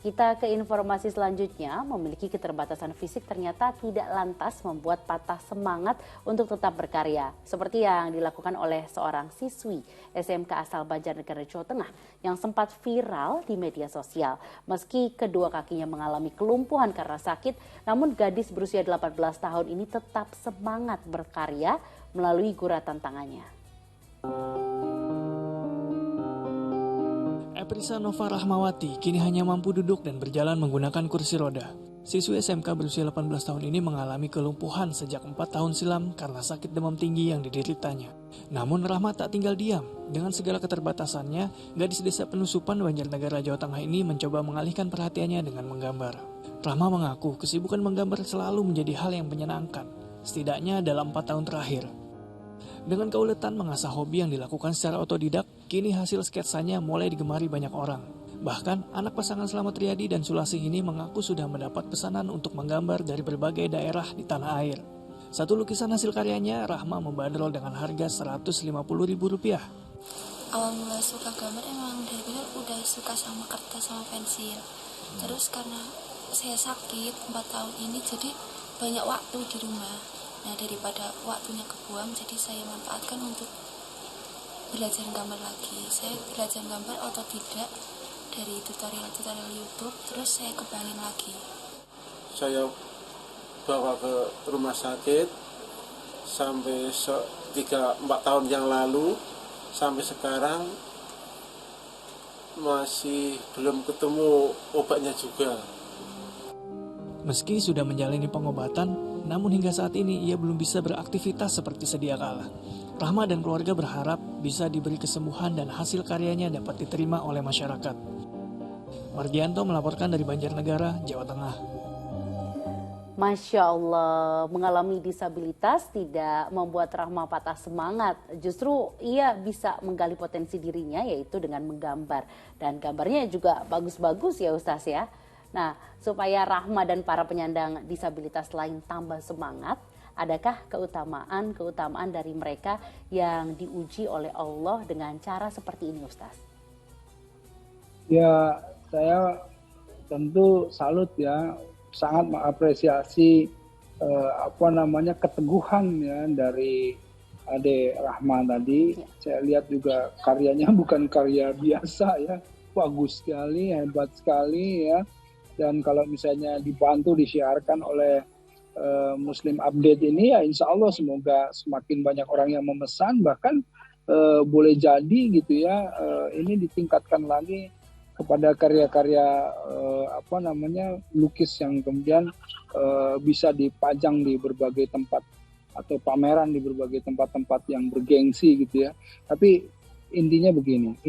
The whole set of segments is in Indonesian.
Kita ke informasi selanjutnya, memiliki keterbatasan fisik ternyata tidak lantas membuat patah semangat untuk tetap berkarya. Seperti yang dilakukan oleh seorang siswi SMK asal Banjarnegara, Jawa Tengah yang sempat viral di media sosial. Meski kedua kakinya mengalami kelumpuhan karena sakit, namun gadis berusia 18 tahun ini tetap semangat berkarya melalui guratan tangannya. Aprisa Nova Rahmawati kini hanya mampu duduk dan berjalan menggunakan kursi roda. Siswi SMK berusia 18 tahun ini mengalami kelumpuhan sejak 4 tahun silam karena sakit demam tinggi yang dideritanya. Namun Rahma tak tinggal diam. Dengan segala keterbatasannya, gadis desa Penusupan Banjarnegara, Jawa Tengah ini mencoba mengalihkan perhatiannya dengan menggambar. Rahma mengaku kesibukan menggambar selalu menjadi hal yang menyenangkan, setidaknya dalam 4 tahun terakhir. Dengan keuletan mengasah hobi yang dilakukan secara otodidak, kini hasil sketsanya mulai digemari banyak orang. Bahkan, anak pasangan Slamet Riyadi dan Sulasih ini mengaku sudah mendapat pesanan untuk menggambar dari berbagai daerah di tanah air. Satu lukisan hasil karyanya, Rahma membandrol dengan harga Rp150.000. Awal mula suka gambar emang dari dulu udah suka sama kertas sama pensil. Terus karena saya sakit 4 tahun ini, jadi banyak waktu di rumah. Nah, daripada waktunya kebuang, jadi saya manfaatkan untuk belajar gambar lagi. Saya belajar gambar otodidak dari tutorial YouTube, terus saya kembangin lagi. Saya bawa ke rumah sakit sampai 3-4 tahun yang lalu, sampai sekarang masih belum ketemu obatnya juga. Meski sudah menjalani pengobatan, namun hingga saat ini ia belum bisa beraktivitas seperti sedia kala. Rahma dan keluarga berharap bisa diberi kesembuhan dan hasil karyanya dapat diterima oleh masyarakat. Margianto melaporkan dari Banjarnegara, Jawa Tengah. Masya Allah, mengalami disabilitas tidak membuat Rahma patah semangat. Justru ia bisa menggali potensi dirinya, yaitu dengan menggambar. Dan gambarnya juga bagus-bagus ya Ustaz ya. Nah, supaya Rahma dan para penyandang disabilitas lain tambah semangat, adakah keutamaan dari mereka yang diuji oleh Allah dengan cara seperti ini, Ustaz? Ya, saya tentu salut ya, sangat mengapresiasi keteguhan ya dari Ade Rahma tadi. Ya. Saya lihat juga karyanya bukan karya biasa ya, bagus sekali, hebat sekali ya. Dan kalau misalnya dibantu disiarkan oleh Muslim Update ini, ya insya Allah semoga semakin banyak orang yang memesan, bahkan boleh jadi gitu ya, ini ditingkatkan lagi kepada karya-karya lukis yang kemudian bisa dipajang di berbagai tempat atau pameran di berbagai tempat-tempat yang bergengsi gitu ya. Tapi intinya begini,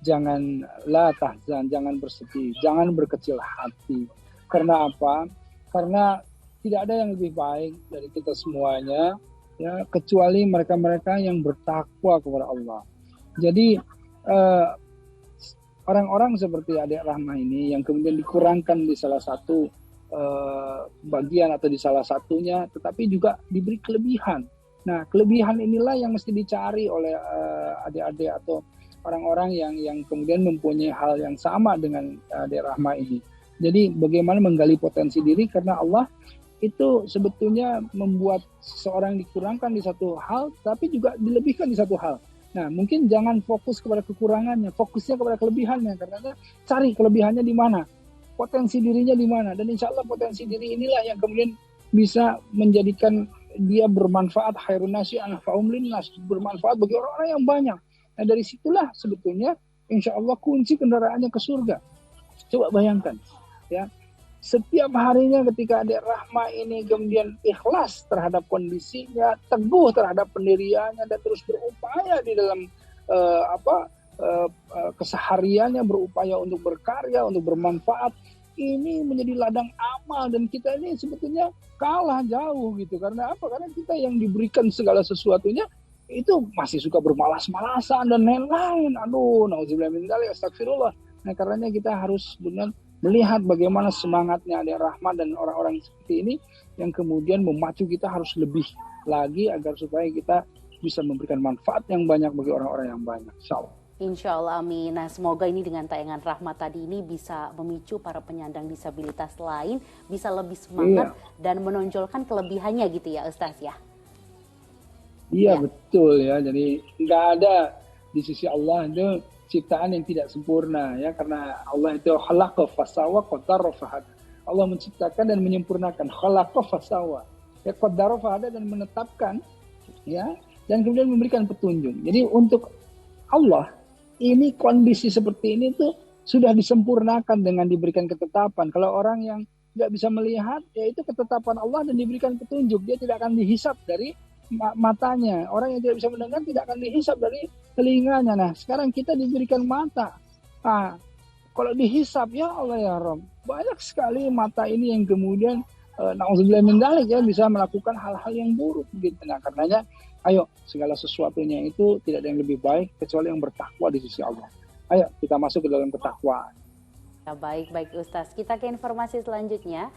janganlah tahzan, jangan bersedih, jangan berkecil hati. Karena apa? Karena tidak ada yang lebih baik dari kita semuanya, ya, kecuali mereka-mereka yang bertakwa kepada Allah. Jadi orang-orang seperti Adik Rahma ini yang kemudian dikurangkan di salah satu bagian atau di salah satunya, tetapi juga diberi kelebihan. Nah, kelebihan inilah yang mesti dicari oleh adik-adik atau orang-orang yang kemudian mempunyai hal yang sama dengan Adik Rahma ini. Jadi bagaimana menggali potensi diri, karena Allah itu sebetulnya membuat seseorang dikurangkan di satu hal, tapi juga dilebihkan di satu hal. Nah, mungkin jangan fokus kepada kekurangannya, fokusnya kepada kelebihannya, karena cari kelebihannya di mana, potensi dirinya di mana, dan insya Allah potensi diri inilah yang kemudian bisa menjadikan dia bermanfaat, khairun nasi anfa'um linnas, bermanfaat bagi orang-orang yang banyak. Nah, dari situlah sebetulnya insya Allah kunci kendaraannya ke surga. Coba bayangkan ya, setiap harinya ketika Adik Rahma ini kemudian ikhlas terhadap kondisinya, teguh terhadap pendiriannya, dan terus berupaya di dalam kesehariannya, berupaya untuk berkarya, untuk bermanfaat, ini menjadi ladang amal. Dan kita ini sebetulnya kalah jauh gitu. Karena apa? Karena kita yang diberikan segala sesuatunya itu masih suka bermalas-malasan dan lain-lain. Aduh, nauzubillah min dzalik, astagfirullah. Nah, karenanya kita harus benar melihat bagaimana semangatnya Adik Rahma dan orang-orang seperti ini yang kemudian memacu kita harus lebih lagi agar supaya kita bisa memberikan manfaat yang banyak bagi orang-orang yang banyak. Insyaallah. Insya Allah, amin. Nah, semoga ini dengan tayangan Rahmat tadi ini bisa memicu para penyandang disabilitas lain bisa lebih semangat dan menonjolkan kelebihannya gitu ya, Ustaz ya. Iya, betul ya. Jadi nggak ada di sisi Allah itu ciptaan yang tidak sempurna ya, karena Allah itu khalaqa fasawa qaddara fahada. Allah menciptakan dan menyempurnakan, khalaqa fasawa. Ya, qaddara fahada, dan menetapkan ya, dan kemudian memberikan petunjuk. Jadi untuk Allah ini kondisi seperti ini tuh sudah disempurnakan dengan diberikan ketetapan. Kalau orang yang tidak bisa melihat, ya itu ketetapan Allah dan diberikan petunjuk. Dia tidak akan dihisap dari matanya. Orang yang tidak bisa mendengar tidak akan dihisap dari telinganya. Nah, sekarang kita diberikan mata. Nah, kalau dihisap, ya Allah ya Rabb, banyak sekali mata ini yang kemudian na'udzubillah min dzalik ya, bisa melakukan hal-hal yang buruk gitu. Nah, karenanya ayo, segala sesuatunya itu tidak ada yang lebih baik kecuali yang bertakwa di sisi Allah. Ayo kita masuk ke dalam ketakwaan. Ya, baik Ustaz. Kita ke informasi selanjutnya.